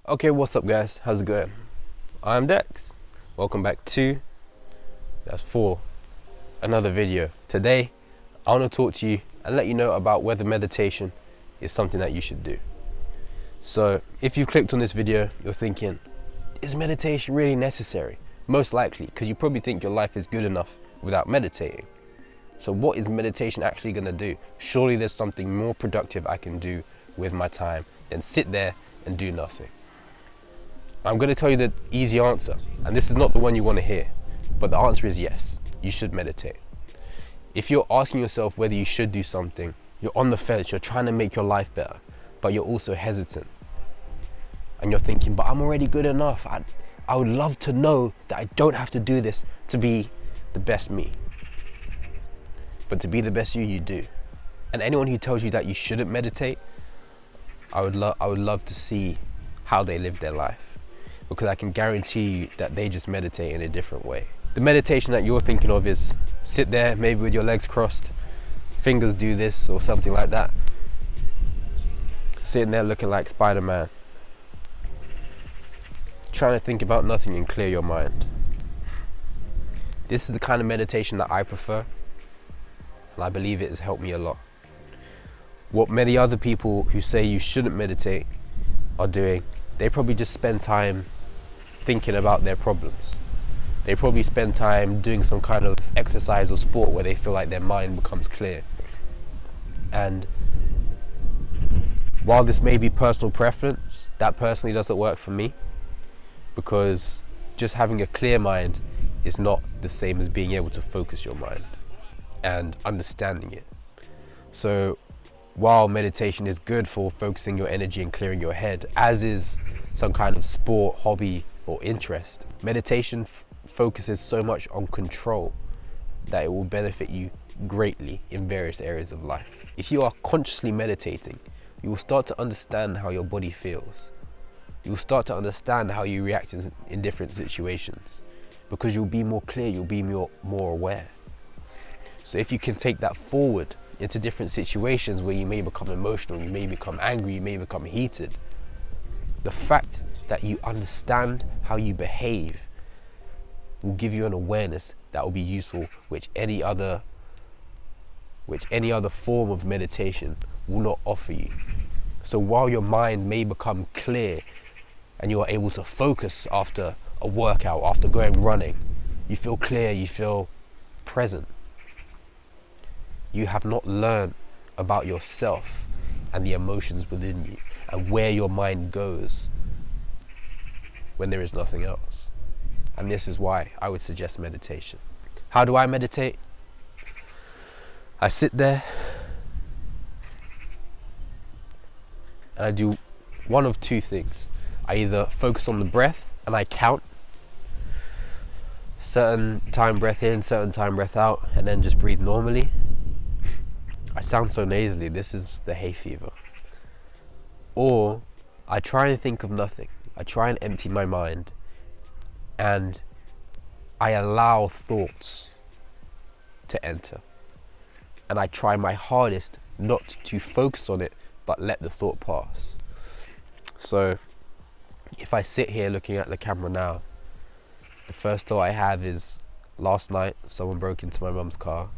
Okay, what's up guys? How's it going? I'm Daks. Welcome back to, that's for another video. Today, I want to talk to you and let you know about whether meditation is something that you should do. So, if you've clicked on this video, you're thinking, is meditation really necessary? Most likely, because you probably think your life is good enough without meditating. So what is meditation actually going to do? Surely there's something more productive I can do with my time than sit there and do nothing. I'm going to tell you the easy answer, and this is not the one you want to hear, but the answer is yes, you should meditate. If you're asking yourself whether you should do something, you're on the fence, you're trying to make your life better, but you're also hesitant. And you're thinking, but I'm already good enough. I would love to know that I don't have to do this to be the best me. But to be the best you, you do. And anyone who tells you that you shouldn't meditate, I would love to see how they live their life. Because I can guarantee you that they just meditate in a different way. The meditation that you're thinking of is sit there, maybe with your legs crossed, fingers do this or something like that. Sitting there looking like Spider-Man. Trying to think about nothing and clear your mind. This is the kind of meditation that I prefer, and I believe it has helped me a lot. What many other people who say you shouldn't meditate are doing, they probably just spend time thinking about their problems. They probably spend time doing some kind of exercise or sport where they feel like their mind becomes clear. And while this may be personal preference, that personally doesn't work for me, because just having a clear mind is not the same as being able to focus your mind and understanding it. So while meditation is good for focusing your energy and clearing your head, as is some kind of sport, hobby, or interest, meditation focuses so much on control that it will benefit you greatly in various areas of life. If you are consciously meditating, you will start to understand how your body feels. You will start to understand how you react in different situations, because you'll be more clear, you'll be more aware. So if you can take that forward into different situations where you may become emotional, you may become angry, you may become heated, the fact that you understand how you behave will give you an awareness that will be useful, which any other form of meditation will not offer you. So while your mind may become clear and you are able to focus after a workout, after going running, you feel clear, you feel present, you have not learned about yourself and the emotions within you and where your mind goes when there is nothing else. And this is why I would suggest meditation. How do I meditate? I sit there and I do one of two things. I either focus on the breath and I count certain time breath in, certain time breath out, and then just breathe normally. I sound so nasally, this is the hay fever. Or I try and think of nothing. I try and empty my mind and I allow thoughts to enter. And I try my hardest not to focus on it, but let the thought pass. So if I sit here looking at the camera now, the first thought I have is, last night someone broke into my mum's car.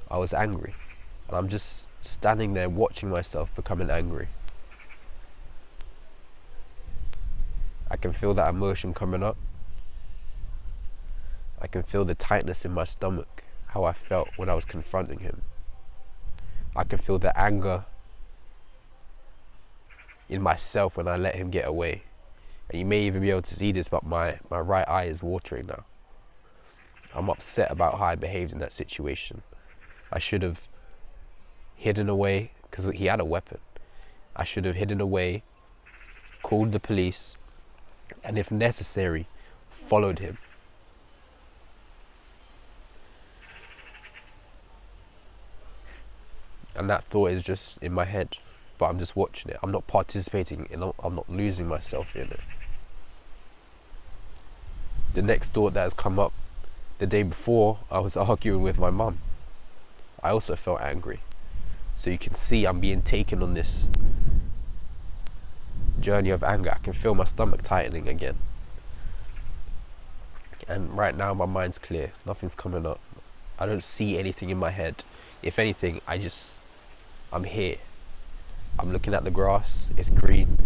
I was angry. And I'm just standing there watching myself becoming angry. I can feel that emotion coming up. I can feel the tightness in my stomach, how I felt when I was confronting him. I can feel the anger in myself when I let him get away. And you may even be able to see this, but my right eye is watering now. I'm upset about how I behaved in that situation. I should have hidden away, because he had a weapon. I should have hidden away, called the police, and if necessary, followed him. And that thought is just in my head, but I'm just watching it. I'm not participating in it. I'm not losing myself in it. The next thought that has come up, the day before, I was arguing with my mum. I also felt angry. So you can see I'm being taken on this journey of anger, I can feel my stomach tightening again. And right now my mind's clear, nothing's coming up. I don't see anything in my head. If anything, I'm here. I'm looking at the grass, it's green.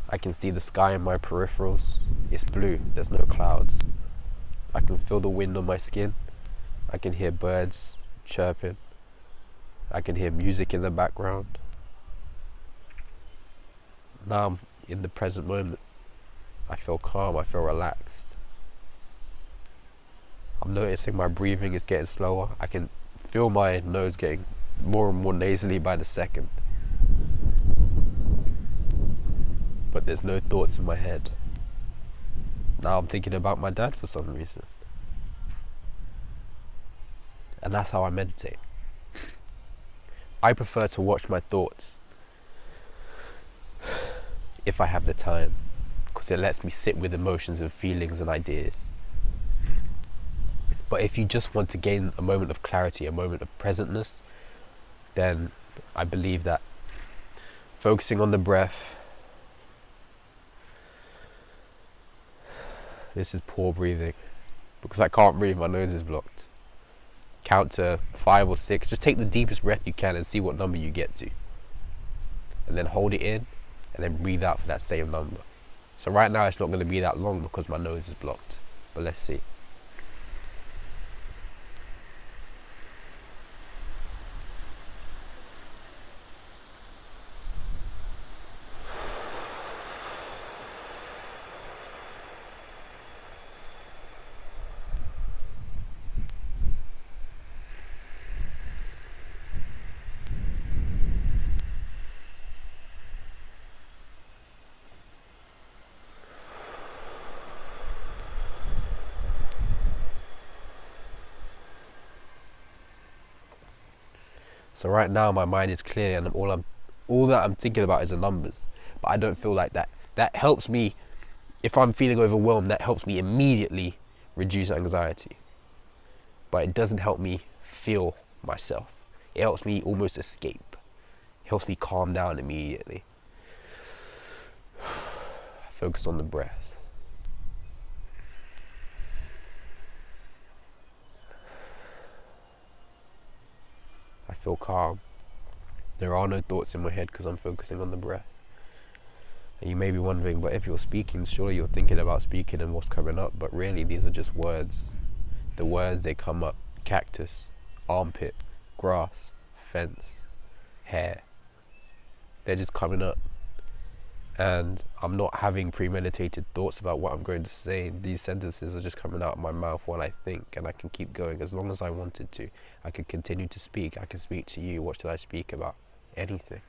I can see the sky in my peripherals, it's blue, there's no clouds. I can feel the wind on my skin. I can hear birds chirping. I can hear music in the background. Now I'm in the present moment. I feel calm, I feel relaxed. I'm noticing my breathing is getting slower. I can feel my nose getting more and more nasally by the second. But there's no thoughts in my head. Now I'm thinking about my dad for some reason. And that's how I meditate. I prefer to watch my thoughts if I have the time, because it lets me sit with emotions and feelings and ideas. But if you just want to gain a moment of clarity, a moment of presentness, then I believe that focusing on the breath, this is poor breathing, because I can't breathe, my nose is blocked. Count to 5 or 6, just take the deepest breath you can and see what number you get to. And then hold it in, and then breathe out for that same number. So right now it's not going to be that long because my nose is blocked, but let's see. So right now my mind is clear, and all that I'm thinking about is the numbers. But I don't feel like that. That helps me, if I'm feeling overwhelmed, that helps me immediately reduce anxiety. But it doesn't help me feel myself. It helps me almost escape. It helps me calm down immediately. Focus on the breath. I feel calm. There are no thoughts in my head because I'm focusing on the breath. And you may be wondering, but if you're speaking, surely you're thinking about speaking and what's coming up. But really, these are just words. The words, they come up. Cactus, armpit, grass, fence, hair. They're just coming up. And I'm not having premeditated thoughts about what I'm going to say. These sentences are just coming out of my mouth while I think, and I can keep going as long as I wanted to. I could continue to speak. I can speak to you. What should I speak about? Anything.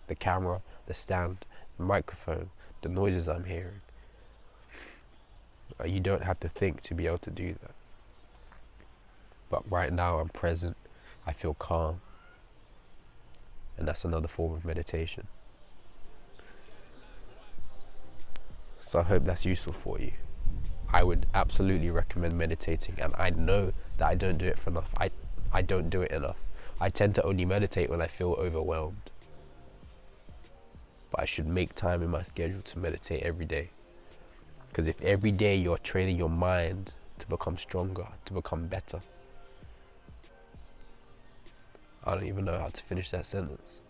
The camera, the stand, the microphone, the noises I'm hearing. You don't have to think to be able to do that. But right now I'm present. I feel calm. And that's another form of meditation. So I hope that's useful for you. I would absolutely recommend meditating, and I know that I don't do it for enough. I don't do it enough. I tend to only meditate when I feel overwhelmed. But I should make time in my schedule to meditate every day. Because if every day you're training your mind to become stronger, to become better. I don't even know how to finish that sentence.